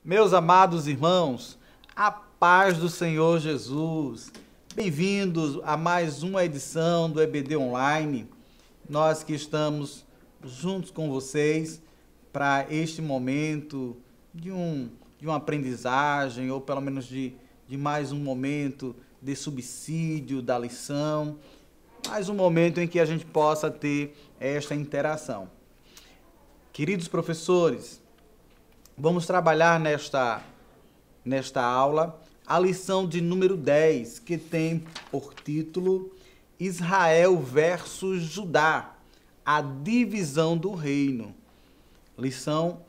Meus amados irmãos, a paz do Senhor Jesus. Bem-vindos a mais uma edição do EBD Online. Nós que estamos juntos com vocês para este momento de uma aprendizagem, ou pelo menos de mais um momento de subsídio da lição, mais um momento em que a gente possa ter esta interação. Queridos professores, vamos trabalhar nesta aula a lição de número 10, que tem por título Israel versus Judá, a divisão do reino. Lição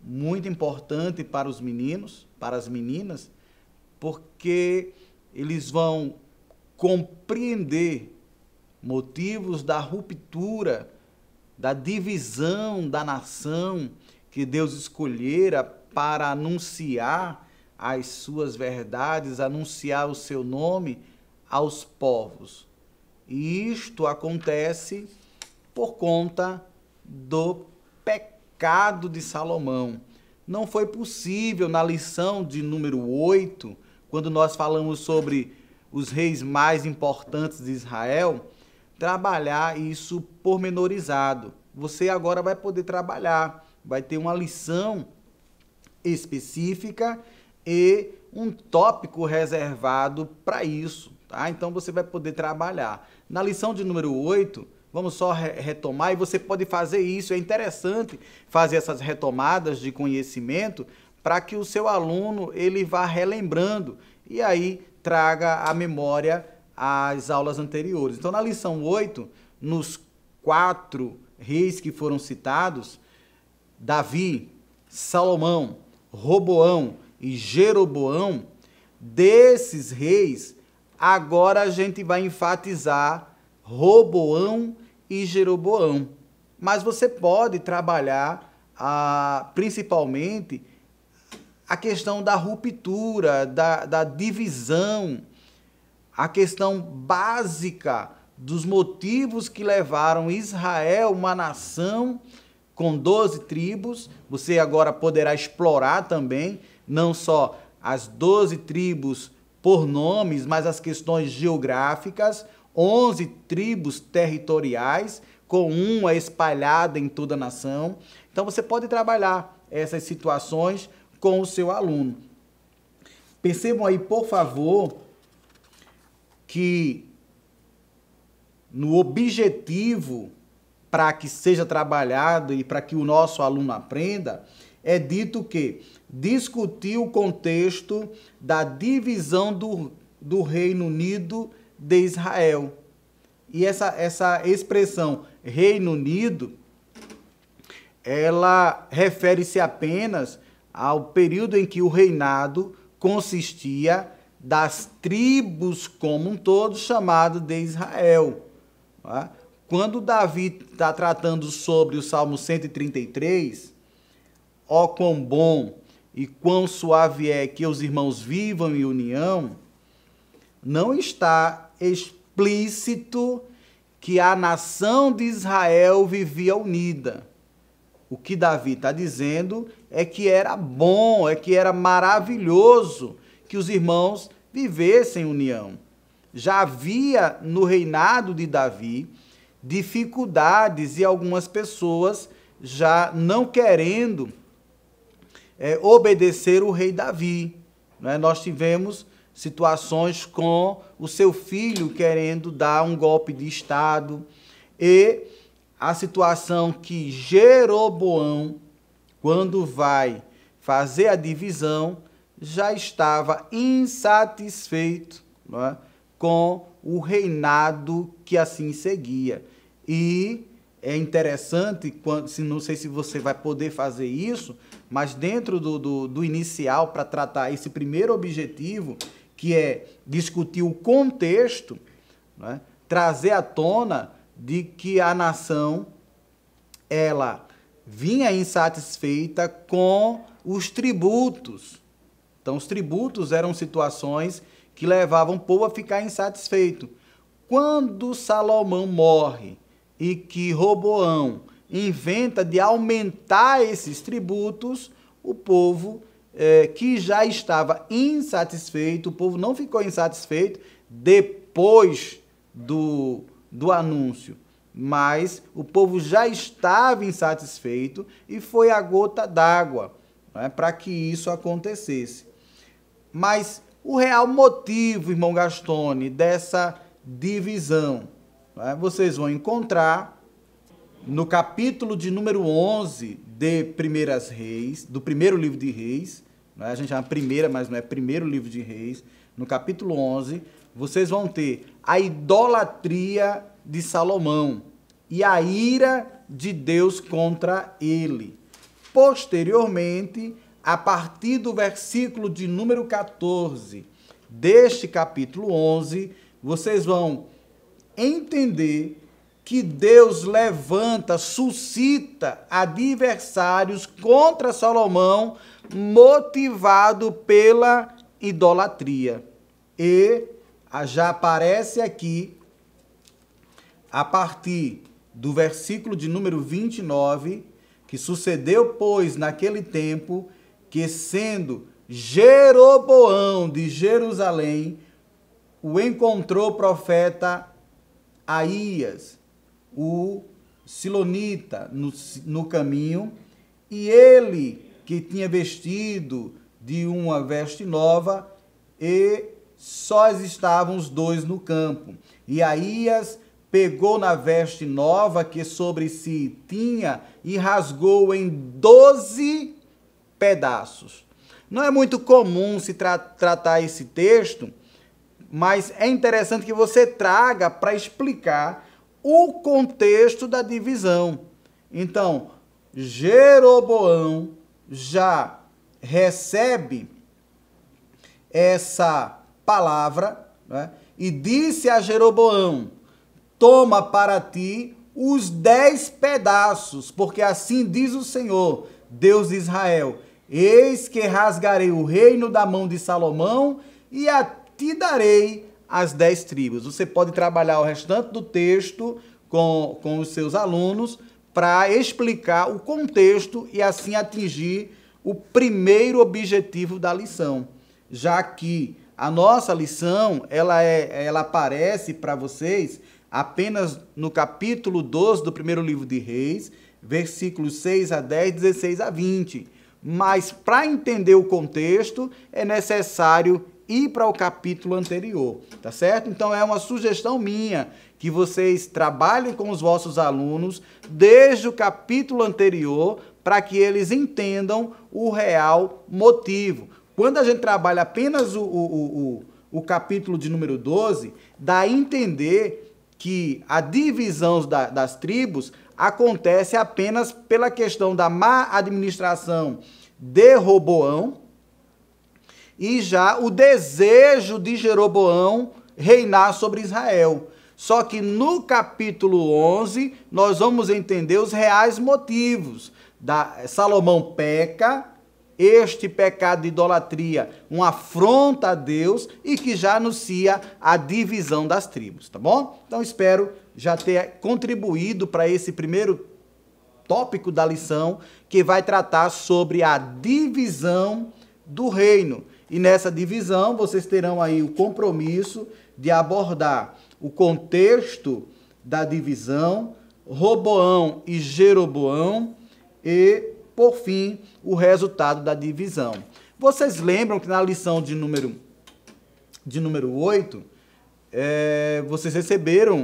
muito importante para os meninos, para as meninas, porque eles vão compreender motivos da ruptura, da divisão da nação que Deus escolhera para anunciar as suas verdades, anunciar o seu nome aos povos. E isto acontece por conta do pecado de Salomão. Não foi possível na lição de número 8, quando nós falamos sobre os reis mais importantes de Israel, trabalhar isso pormenorizado. Você agora vai poder trabalhar, vai ter uma lição específica e um tópico reservado para isso, tá? Então você vai poder trabalhar. Na lição de número 8, vamos só retomar, e você pode fazer isso, é interessante fazer essas retomadas de conhecimento para que o seu aluno ele vá relembrando e aí traga à memória as aulas anteriores. Então, na lição 8, nos 4 reis que foram citados, Davi, Salomão, Roboão e Jeroboão, desses reis, agora a gente vai enfatizar Roboão e Jeroboão. Mas você pode trabalhar principalmente a questão da ruptura, da divisão, a questão básica dos motivos que levaram Israel, uma nação com 12 tribos. Você agora poderá explorar também, não só as 12 tribos por nomes, mas as questões geográficas, 11 tribos territoriais, com uma espalhada em toda a nação. Então você pode trabalhar essas situações com o seu aluno. Percebam aí, por favor, que no objetivo para que seja trabalhado e para que o nosso aluno aprenda, é dito que discutir o contexto da divisão do Reino Unido de Israel. E essa expressão Reino Unido, ela refere-se apenas ao período em que o reinado consistia das tribos como um todo, chamado de Israel. Tá? Quando Davi está tratando sobre o Salmo 133, ó quão bom e quão suave é que os irmãos vivam em união, não está explícito que a nação de Israel vivia unida. O que Davi está dizendo é que era bom, é que era maravilhoso que os irmãos vivessem em união. Já havia no reinado de Davi dificuldades e algumas pessoas já não querendo obedecer o rei Davi. Né? Nós tivemos situações com o seu filho querendo dar um golpe de Estado e a situação que Jeroboão, quando vai fazer a divisão, já estava insatisfeito, não é, com o reinado que assim seguia. E é interessante, não sei se você vai poder fazer isso, mas dentro do inicial, para tratar esse primeiro objetivo, que é discutir o contexto, né, trazer à tona de que a nação ela vinha insatisfeita com os tributos. Então, os tributos eram situações que levavam o povo a ficar insatisfeito. Quando Salomão morre e que Roboão inventa de aumentar esses tributos, o povo que já estava insatisfeito, o povo não ficou insatisfeito depois do anúncio, mas o povo já estava insatisfeito e foi a gota d'água, né, para que isso acontecesse. Mas o real motivo, irmão Gastone, dessa divisão, né, vocês vão encontrar no capítulo de número 11 de Primeiras Reis, do primeiro livro de Reis, né, a gente chama primeira, mas não é primeiro livro de Reis, no capítulo 11, vocês vão ter a idolatria de Salomão e a ira de Deus contra ele. Posteriormente, a partir do versículo de número 14 deste capítulo 11, vocês vão entender que Deus levanta, suscita adversários contra Salomão, motivado pela idolatria. E já aparece aqui, a partir do versículo de número 29, que sucedeu, pois, naquele tempo, que sendo Jeroboão de Jerusalém, o encontrou o profeta Aías, o silonita, no caminho, e ele, que tinha vestido de uma veste nova, e sós estavam os dois no campo. E Aías pegou na veste nova que sobre si tinha e rasgou em 12 pedaços. Não é muito comum se tratar esse texto, mas é interessante que você traga para explicar o contexto da divisão. Então, Jeroboão já recebe essa palavra, né, e disse a Jeroboão: toma para ti os 10 pedaços, porque assim diz o Senhor, Deus de Israel: eis que rasgarei o reino da mão de Salomão e a ti darei as 10 tribos. Você pode trabalhar o restante do texto com os seus alunos para explicar o contexto e assim atingir o primeiro objetivo da lição, já que a nossa lição ela aparece para vocês apenas no capítulo 12 do primeiro livro de Reis, versículos 6 a 10, 16 a 20. Mas para entender o contexto é necessário ir para o capítulo anterior, tá certo? Então é uma sugestão minha que vocês trabalhem com os vossos alunos desde o capítulo anterior para que eles entendam o real motivo. Quando a gente trabalha apenas o capítulo de número 12, dá a entender que a divisão das tribos acontece apenas pela questão da má administração de Roboão e já o desejo de Jeroboão reinar sobre Israel. Só que no capítulo 11, nós vamos entender os reais motivos. Salomão peca, este pecado de idolatria, uma afronta a Deus e que já anuncia a divisão das tribos, tá bom? Então espero já ter contribuído para esse primeiro tópico da lição, que vai tratar sobre a divisão do reino. E nessa divisão vocês terão aí o compromisso de abordar o contexto da divisão, Roboão e Jeroboão e, por fim, o resultado da divisão. Vocês lembram que na lição de número 8, vocês receberam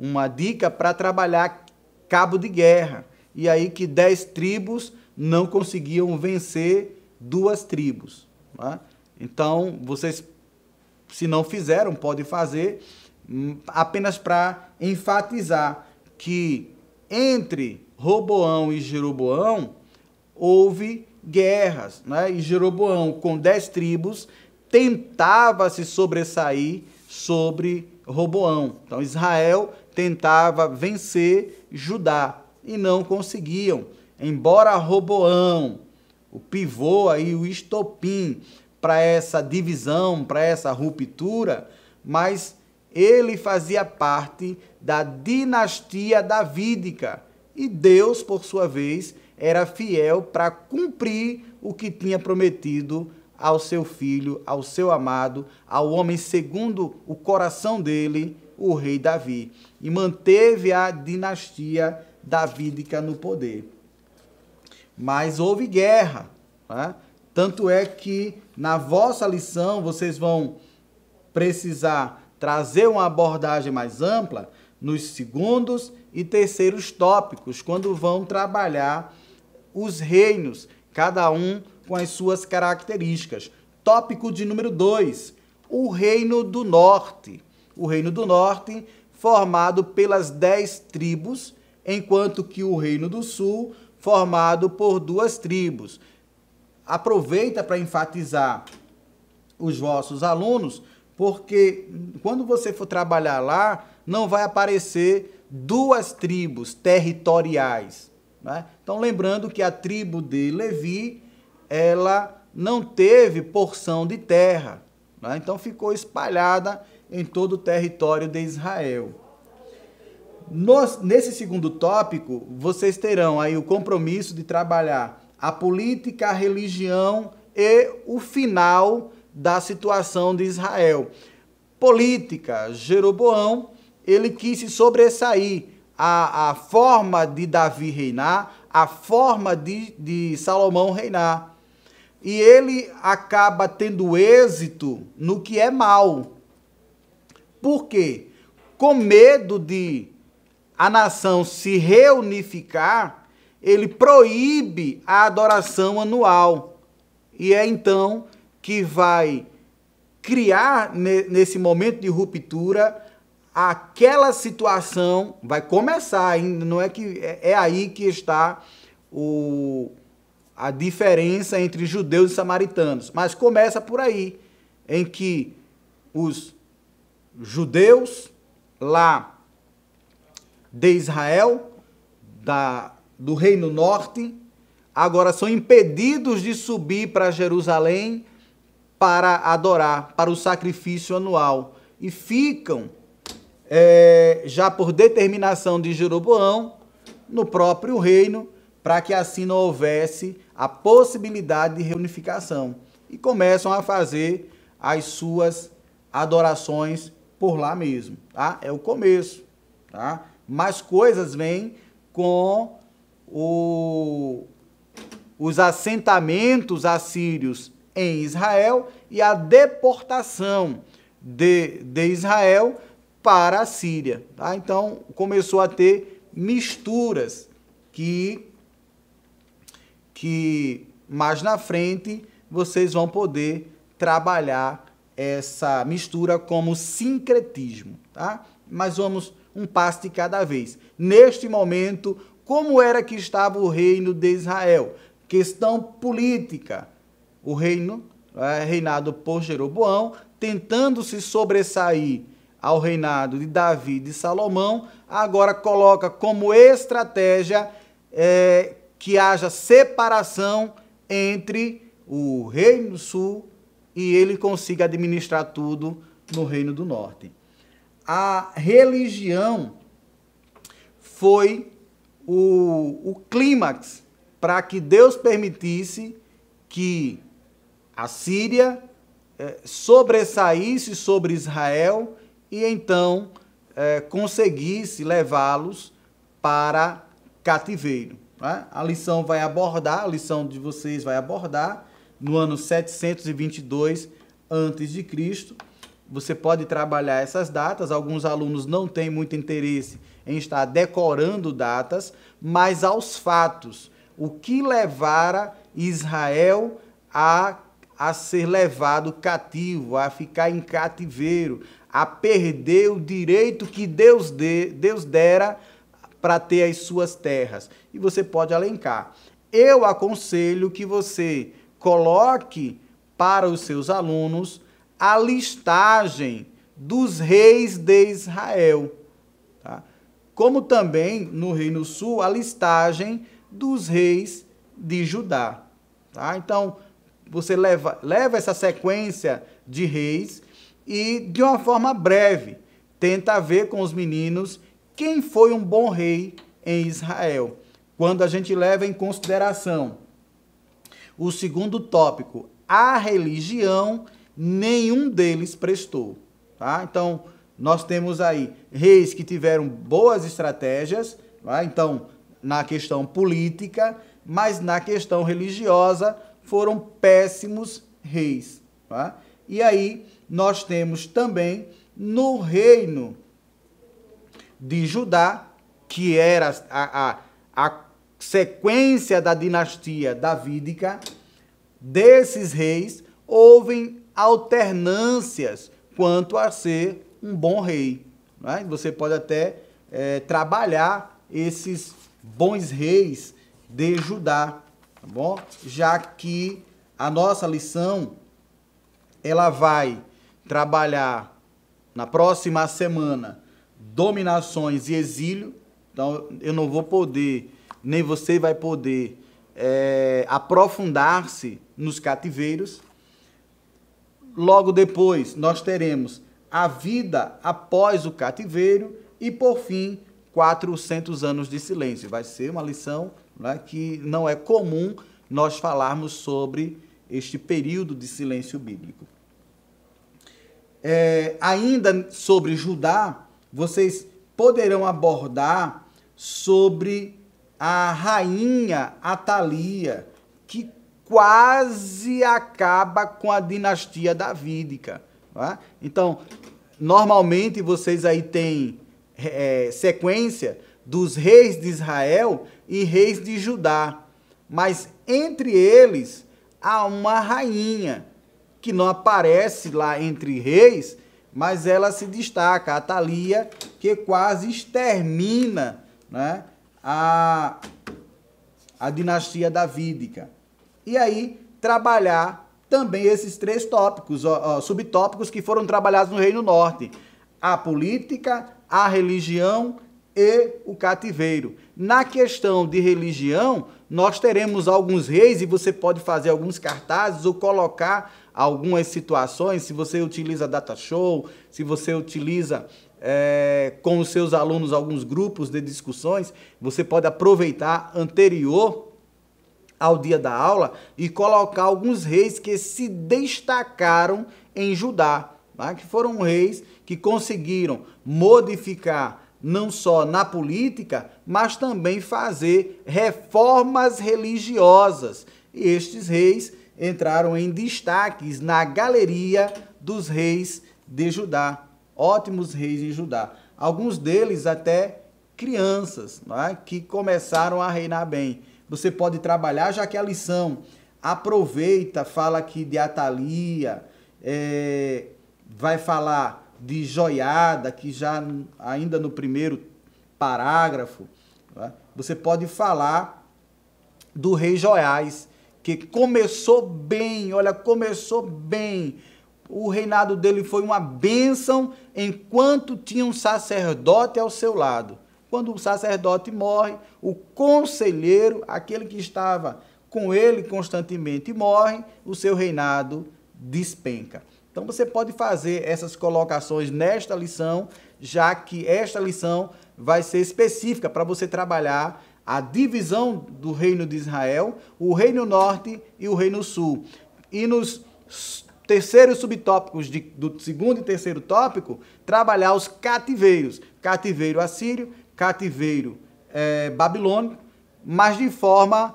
uma dica para trabalhar cabo de guerra. E aí que 10 tribos não conseguiam vencer 2 tribos. Né? Então, vocês, se não fizeram, podem fazer, apenas para enfatizar que entre Roboão e Jeroboão houve guerras, né? E Jeroboão, com 10 tribos, tentava se sobressair sobre Roboão. Então Israel tentava vencer Judá e não conseguiam. Embora Roboão, o pivô aí, o estopim para essa divisão, para essa ruptura, mas ele fazia parte da dinastia davídica. E Deus, por sua vez, era fiel para cumprir o que tinha prometido ao seu filho, ao seu amado, ao homem segundo o coração dele, o rei Davi, e manteve a dinastia davídica no poder. Mas houve guerra, né? Tanto é que na vossa lição vocês vão precisar trazer uma abordagem mais ampla nos segundos e terceiros tópicos, quando vão trabalhar os reinos, cada um com as suas características. Tópico de número 2, o Reino do Norte. O Reino do Norte, formado pelas 10 tribos, enquanto que o Reino do Sul, formado por 2 tribos. Aproveita para enfatizar os vossos alunos, porque quando você for trabalhar lá, não vai aparecer 2 tribos territoriais, né? Então, lembrando que a tribo de Levi, ela não teve porção de terra, né? Então, ficou espalhada em todo o território de Israel. Nesse segundo tópico, vocês terão aí o compromisso de trabalhar a política, a religião e o final da situação de Israel. Política, Jeroboão, ele quis se sobressair a forma de Davi reinar, a forma de Salomão reinar. E ele acaba tendo êxito no que é mal. Por quê? Com medo de a nação se reunificar, ele proíbe a adoração anual. E é então que vai criar, nesse momento de ruptura, aquela situação, vai começar ainda, não é que é aí que está a diferença entre judeus e samaritanos, mas começa por aí, em que os judeus lá de Israel, do Reino Norte, agora são impedidos de subir para Jerusalém para adorar, para o sacrifício anual. E ficam, já por determinação de Jeroboão, no próprio reino, para que assim não houvesse a possibilidade de reunificação. E começam a fazer as suas adorações por lá mesmo, tá? É o começo, tá? Mais coisas vêm com os assentamentos assírios em Israel e a deportação de Israel para a Síria, tá? Então, começou a ter misturas que mais na frente vocês vão poder trabalhar essa mistura como sincretismo, tá? Mas vamos um passo de cada vez. Neste momento, como era que estava o reino de Israel? Questão política. O reino, reinado por Jeroboão, tentando se sobressair ao reinado de Davi e de Salomão, agora coloca como estratégia que haja separação entre o reino do sul e ele consiga administrar tudo no reino do norte. A religião foi o clímax para que Deus permitisse que a Síria sobressaísse sobre Israel e então conseguisse levá-los para cativeiro, né? A lição vai abordar, a lição de vocês vai abordar no ano 722 a.C. Você pode trabalhar essas datas, alguns alunos não têm muito interesse em estar decorando datas, mas aos fatos, o que levara Israel a ser levado cativo, a ficar em cativeiro, a perder o direito que Deus dera para ter as suas terras. E você pode elencar. Eu aconselho que você coloque para os seus alunos a listagem dos reis de Israel, tá? Como também no Reino Sul a listagem dos reis de Judá, tá? Então, você leva essa sequência de reis e, de uma forma breve, tenta ver com os meninos quem foi um bom rei em Israel. quando a gente leva em consideração o segundo tópico, a religião, nenhum deles prestou. Tá? Então, nós temos aí reis que tiveram boas estratégias, tá? Então, na questão política, mas na questão religiosa foram péssimos reis. Tá? E aí, nós temos também no reino de Judá, que era a sequência da dinastia davídica, desses reis, houve alternâncias quanto a ser um bom rei. Né? Você pode até trabalhar esses bons reis de Judá, tá bom? Já que a nossa lição ela vai trabalhar na próxima semana dominações e exílio. Então, eu não vou poder, nem você vai poder aprofundar-se nos cativeiros. Logo depois, nós teremos a vida após o cativeiro e, por fim, 400 anos de silêncio. Vai ser uma lição, né, que não é comum nós falarmos sobre este período de silêncio bíblico. Ainda sobre Judá, vocês poderão abordar sobre a rainha Atalia, que quase acaba com a dinastia davídica. Tá? Então, normalmente vocês aí têm sequência dos reis de Israel e reis de Judá, mas entre eles há uma rainha que não aparece lá entre reis, mas ela se destaca, a Atalia, que quase extermina, né, a dinastia davídica. E aí, trabalhar também esses três tópicos, subtópicos que foram trabalhados no Reino Norte. A política, a religião e o cativeiro. Na questão de religião, nós teremos alguns reis, e você pode fazer alguns cartazes ou colocar algumas situações, se você utiliza data show, se você utiliza com os seus alunos alguns grupos de discussões, você pode aproveitar anterior ao dia da aula e colocar alguns reis que se destacaram em Judá, tá? Que foram reis que conseguiram modificar não só na política, mas também fazer reformas religiosas. E estes reis entraram em destaques na galeria dos reis de Judá. Ótimos reis em Judá. Alguns deles até crianças, né, que começaram a reinar bem. Você pode trabalhar, já que a lição aproveita, fala aqui de Atalia, vai falar de Joiada, que já ainda no primeiro parágrafo, né, você pode falar do rei Joiás, que começou bem, olha, começou bem. O reinado dele foi uma bênção enquanto tinha um sacerdote ao seu lado. Quando o sacerdote morre, o conselheiro, aquele que estava com ele constantemente, morre, o seu reinado despenca. Então você pode fazer essas colocações nesta lição, já que esta lição vai ser específica para você trabalhar a divisão do reino de Israel, o reino norte e o reino sul. E nos terceiros subtópicos do segundo e terceiro tópico, trabalhar os cativeiros. Cativeiro assírio, cativeiro babilônico, mas de forma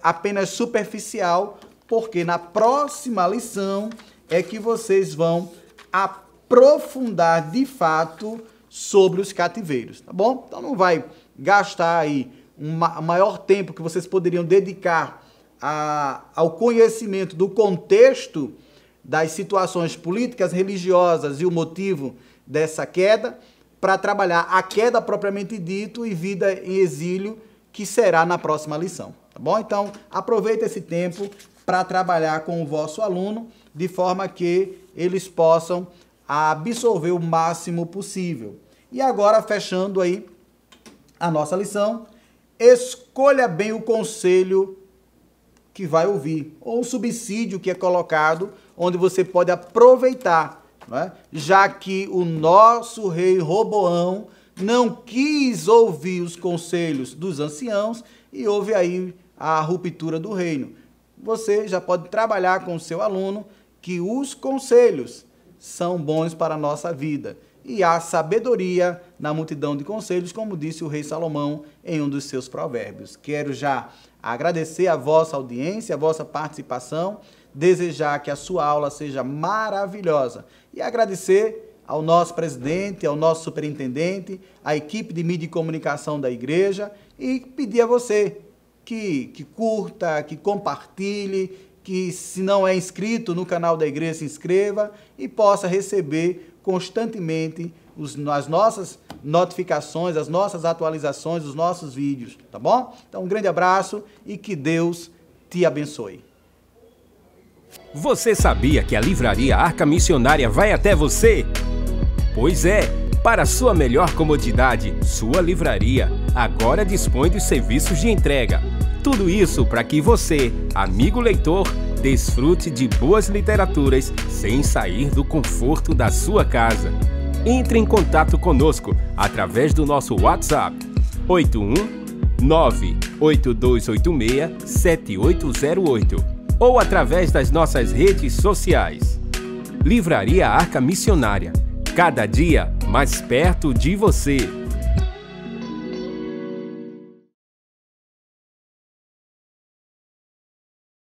apenas superficial, porque na próxima lição é que vocês vão aprofundar de fato sobre os cativeiros, tá bom? Então não vai gastar aí o maior tempo que vocês poderiam dedicar ao conhecimento do contexto das situações políticas, religiosas e o motivo dessa queda, para trabalhar a queda propriamente dito e vida em exílio, que será na próxima lição, tá bom? Então, aproveita esse tempo para trabalhar com o vosso aluno, de forma que eles possam absorver o máximo possível. E agora, fechando aí a nossa lição, escolha bem o conselho que vai ouvir, ou o subsídio que é colocado, onde você pode aproveitar, né? Já que o nosso rei Roboão não quis ouvir os conselhos dos anciãos e houve aí a ruptura do reino. Você já pode trabalhar com o seu aluno que os conselhos são bons para a nossa vida. E há sabedoria na multidão de conselhos, como disse o rei Salomão em um dos seus provérbios. Quero já agradecer a vossa audiência, a vossa participação, desejar que a sua aula seja maravilhosa e agradecer ao nosso presidente, ao nosso superintendente, à equipe de mídia e comunicação da igreja e pedir a você que curta, que compartilhe, que se não é inscrito no canal da igreja, se inscreva e possa receber constantemente as nossas notificações, as nossas atualizações, os nossos vídeos, tá bom? Então, um grande abraço e que Deus te abençoe. Você sabia que a Livraria Arca Missionária vai até você? Pois é, para sua melhor comodidade, sua livraria agora dispõe dos serviços de entrega. Tudo isso para que você, amigo leitor, desfrute de boas literaturas sem sair do conforto da sua casa. Entre em contato conosco através do nosso WhatsApp 81982867808 ou através das nossas redes sociais. Livraria Arca Missionária, cada dia mais perto de você.